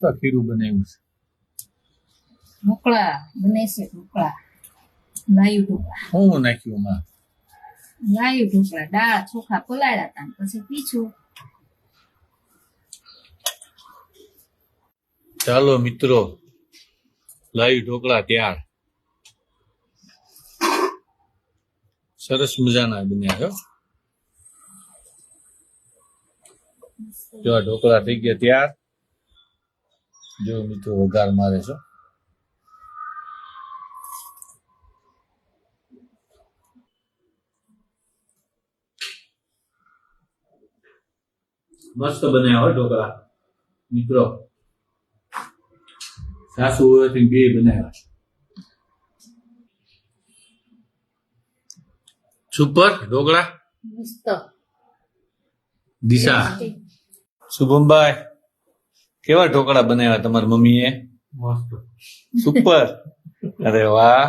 તો ખીરું બનાવ્યું છે. ઢોકળા બને છે, ઢોકળા લાઈવ ઢોકળા. શું નાખ્યું માં? લાઈવ ઢોકળા, દાળ ચોખા પલાળ્યા હતા ને પછી પીછું. ચાલો મિત્રો, લાઈવ ઢોકળા તૈયાર. સરસ મજાના બન્યા છો. જો આ ઢોકળા થઈ ગયા તૈયાર. જો મિત્રો વઘાર મારે છો. મસ્ત બન્યા હોય ઢોકળા મિત્રો. સાસુ હોય બે બનાવ્યા. સુપર ઢોકળા. મસ્ત. દિશા, શુભમભાઈ, કેવા ઢોકળા બનાવ્યા તમારી મમ્મીએ? મસ્ત, સુપર. અરે વાહ.